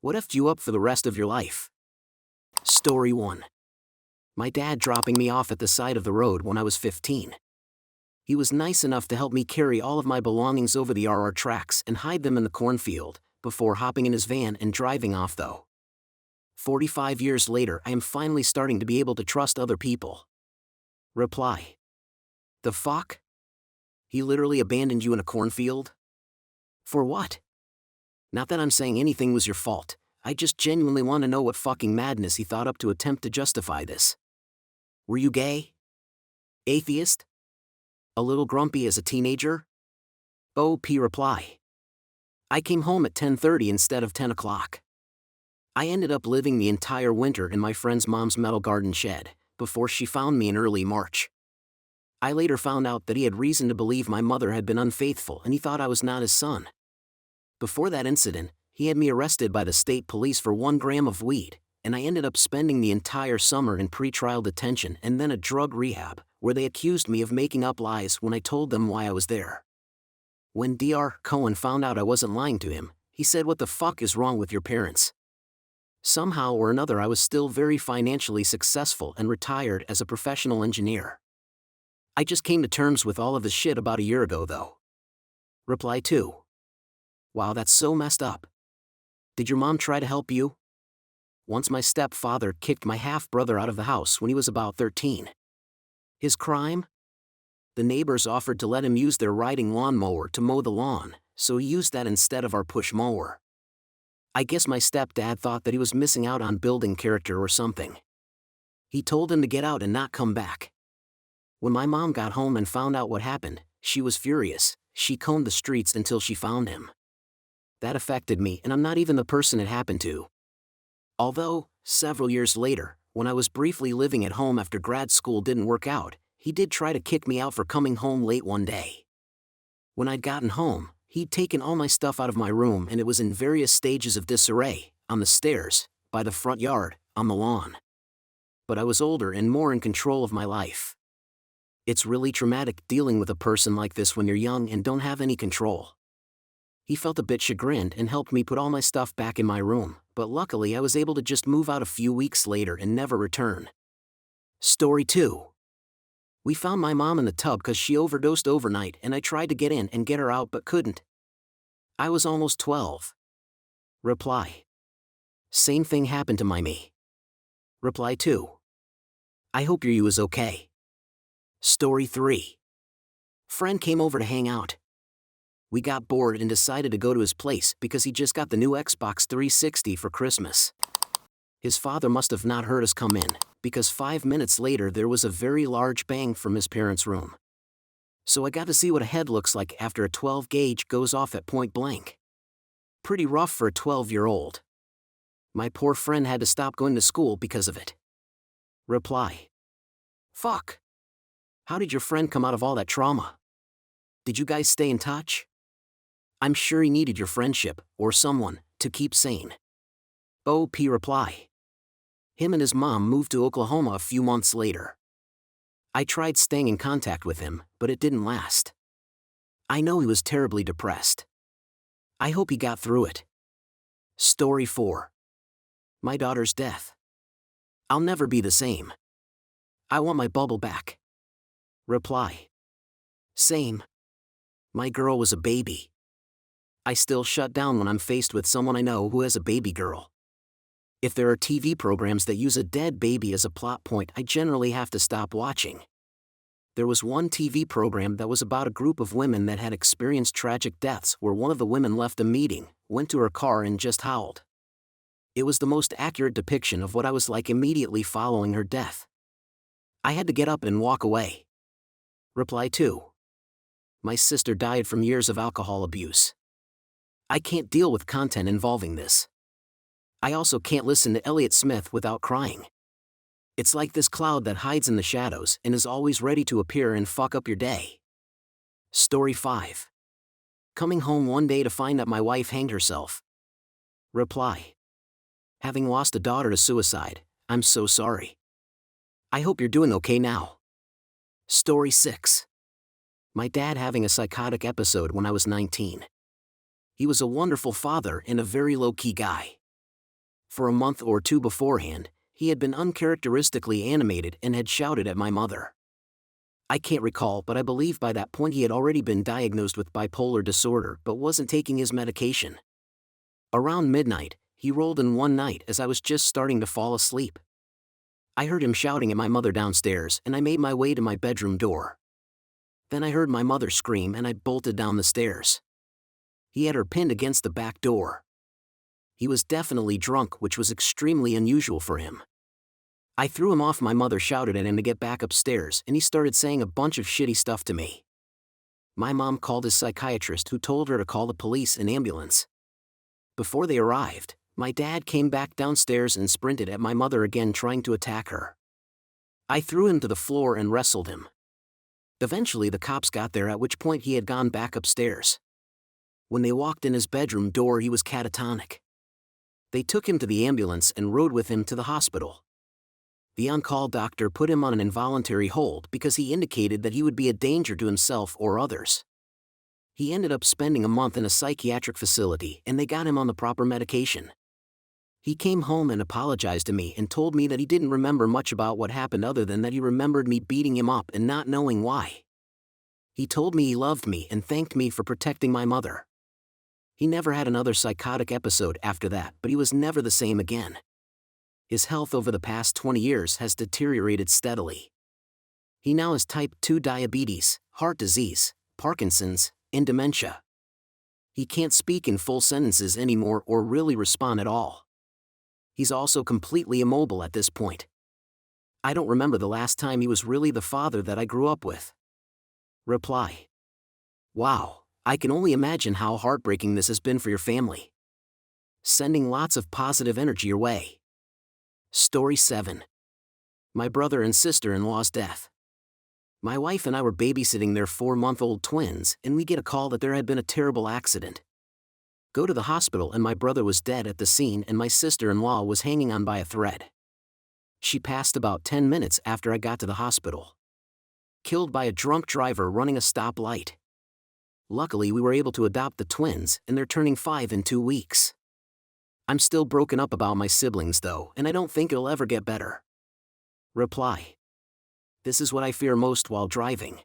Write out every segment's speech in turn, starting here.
What effed you up for the rest of your life? Story 1. My dad dropping me off at the side of the road when I was 15. He was nice enough to help me carry all of my belongings over the RR tracks and hide them in the cornfield, before hopping in his van and driving off though. 45 years later, I am finally starting to be able to trust other people. Reply. The fuck? He literally abandoned you in a cornfield? For what? Not that I'm saying anything was your fault, I just genuinely want to know what fucking madness he thought up to attempt to justify this. Were you gay? Atheist? A little grumpy as a teenager? OP reply. I came home at 10:30 instead of 10 o'clock. I ended up living the entire winter in my friend's mom's metal garden shed, before she found me in early March. I later found out that he had reason to believe my mother had been unfaithful and he thought I was not his son. Before that incident, he had me arrested by the state police for 1 gram of weed, and I ended up spending the entire summer in pretrial detention and then a drug rehab, where they accused me of making up lies when I told them why I was there. When Dr. Cohen found out I wasn't lying to him, he said, "What the fuck is wrong with your parents?" Somehow or another I was still very financially successful and retired as a professional engineer. I just came to terms with all of this shit about a year ago though. Reply 2. Wow, that's so messed up. Did your mom try to help you? Once my stepfather kicked my half-brother out of the house when he was about 13. His crime? The neighbors offered to let him use their riding lawnmower to mow the lawn, so he used that instead of our push mower. I guess my stepdad thought that he was missing out on building character or something. He told him to get out and not come back. When my mom got home and found out what happened, she was furious. She combed the streets until she found him. That affected me, and I'm not even the person it happened to. Although, several years later, when I was briefly living at home after grad school didn't work out, he did try to kick me out for coming home late one day. When I'd gotten home, he'd taken all my stuff out of my room and it was in various stages of disarray, on the stairs, by the front yard, on the lawn. But I was older and more in control of my life. It's really traumatic dealing with a person like this when you're young and don't have any control. He felt a bit chagrined and helped me put all my stuff back in my room, but luckily I was able to just move out a few weeks later and never return. Story 2. We found my mom in the tub because she overdosed overnight and I tried to get in and get her out but couldn't. I was almost 12. Reply. Same thing happened to my me. Reply 2. I hope your you is okay. Story 3. Friend came over to hang out. We got bored and decided to go to his place because he just got the new Xbox 360 for Christmas. His father must have not heard us come in, because 5 minutes later there was a very large bang from his parents' room. So I got to see what a head looks like after a 12 gauge goes off at point blank. Pretty rough for a 12-year-old. My poor friend had to stop going to school because of it. Reply. Fuck. How did your friend come out of all that trauma? Did you guys stay in touch? I'm sure he needed your friendship, or someone, to keep sane. OP reply. Him and his mom moved to Oklahoma a few months later. I tried staying in contact with him, but it didn't last. I know he was terribly depressed. I hope he got through it. Story 4. My daughter's death. I'll never be the same. I want my bubble back. Reply. Same. My girl was a baby. I still shut down when I'm faced with someone I know who has a baby girl. If there are TV programs that use a dead baby as a plot point, I generally have to stop watching. There was one TV program that was about a group of women that had experienced tragic deaths where one of the women left a meeting, went to her car and just howled. It was the most accurate depiction of what I was like immediately following her death. I had to get up and walk away. Reply 2. My sister died from years of alcohol abuse. I can't deal with content involving this. I also can't listen to Elliott Smith without crying. It's like this cloud that hides in the shadows and is always ready to appear and fuck up your day. Story 5. Coming home one day to find that my wife hanged herself. Reply. Having lost a daughter to suicide, I'm so sorry. I hope you're doing okay now. Story 6. My dad having a psychotic episode when I was 19. He was a wonderful father and a very low-key guy. For a month or two beforehand, he had been uncharacteristically animated and had shouted at my mother. I can't recall, but I believe by that point he had already been diagnosed with bipolar disorder but wasn't taking his medication. Around midnight, he rolled in one night as I was just starting to fall asleep. I heard him shouting at my mother downstairs, and I made my way to my bedroom door. Then I heard my mother scream and I bolted down the stairs. He had her pinned against the back door. He was definitely drunk, which was extremely unusual for him. I threw him off. My mother shouted at him to get back upstairs, and he started saying a bunch of shitty stuff to me. My mom called his psychiatrist, who told her to call the police and ambulance. Before they arrived, my dad came back downstairs and sprinted at my mother again, trying to attack her. I threw him to the floor and wrestled him. Eventually the cops got there, at which point he had gone back upstairs. When they walked in his bedroom door, he was catatonic. They took him to the ambulance and rode with him to the hospital. The on-call doctor put him on an involuntary hold because he indicated that he would be a danger to himself or others. He ended up spending a month in a psychiatric facility, and they got him on the proper medication. He came home and apologized to me and told me that he didn't remember much about what happened other than that he remembered me beating him up and not knowing why. He told me he loved me and thanked me for protecting my mother. He never had another psychotic episode after that, but he was never the same again. His health over the past 20 years has deteriorated steadily. He now has type 2 diabetes, heart disease, Parkinson's, and dementia. He can't speak in full sentences anymore or really respond at all. He's also completely immobile at this point. I don't remember the last time he was really the father that I grew up with. Reply. Wow, I can only imagine how heartbreaking this has been for your family. Sending lots of positive energy your way. Story 7. My brother and sister-in-law's death. My wife and I were babysitting their 4-month-old twins, and we get a call that there had been a terrible accident. Go to the hospital, and my brother was dead at the scene and my sister-in-law was hanging on by a thread. She passed about 10 minutes after I got to the hospital. Killed by a drunk driver running a stoplight. Luckily we were able to adopt the twins, and they're turning 5 in 2 weeks. I'm still broken up about my siblings though, and I don't think it'll ever get better. Reply. This is what I fear most while driving.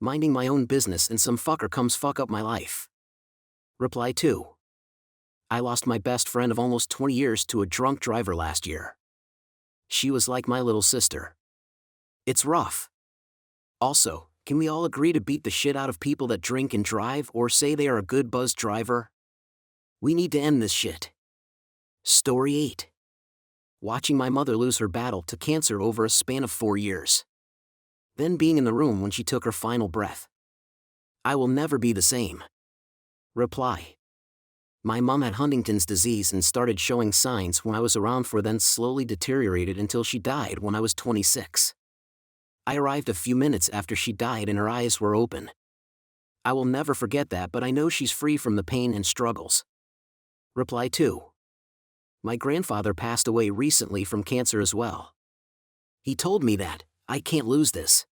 Minding my own business and some fucker comes fuck up my life. Reply 2. I lost my best friend of almost 20 years to a drunk driver last year. She was like my little sister. It's rough. Also, can we all agree to beat the shit out of people that drink and drive or say they are a good buzz driver? We need to end this shit. Story 8. Watching my mother lose her battle to cancer over a span of 4 years. Then being in the room when she took her final breath. I will never be the same. Reply. My mom had Huntington's disease and started showing signs when I was around 4, then slowly deteriorated until she died when I was 26. I arrived a few minutes after she died and her eyes were open. I will never forget that, but I know she's free from the pain and struggles. Reply 2. My grandfather passed away recently from cancer as well. He told me that, I can't lose this.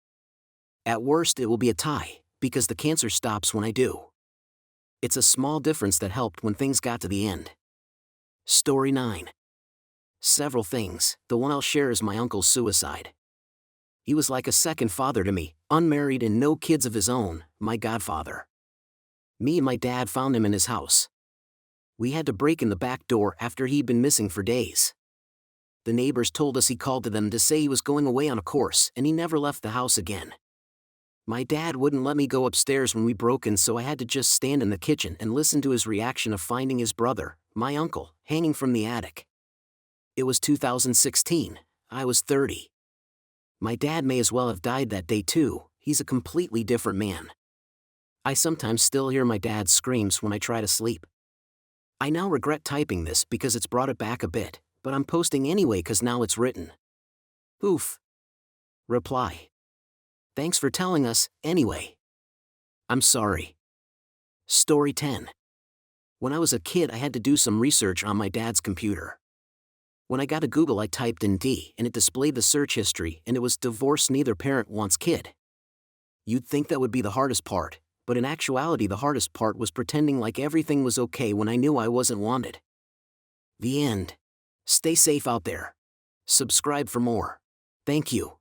At worst it will be a tie, because the cancer stops when I do. It's a small difference that helped when things got to the end. Story 9. Several things. The one I'll share is my uncle's suicide. He was like a second father to me, unmarried and no kids of his own, my godfather. Me and my dad found him in his house. We had to break in the back door after he'd been missing for days. The neighbors told us he called to them to say he was going away on a course and he never left the house again. My dad wouldn't let me go upstairs when we broke in, so I had to just stand in the kitchen and listen to his reaction of finding his brother, my uncle, hanging from the attic. It was 2016, I was 30. My dad may as well have died that day too, he's a completely different man. I sometimes still hear my dad's screams when I try to sleep. I now regret typing this because it's brought it back a bit, but I'm posting anyway cause now it's written. Oof. Reply. Thanks for telling us, anyway. I'm sorry. Story 10. When I was a kid I had to do some research on my dad's computer. When I got to Google I typed in D and it displayed the search history and it was divorce neither parent wants kid. You'd think that would be the hardest part, but in actuality the hardest part was pretending like everything was okay when I knew I wasn't wanted. The end. Stay safe out there. Subscribe for more. Thank you.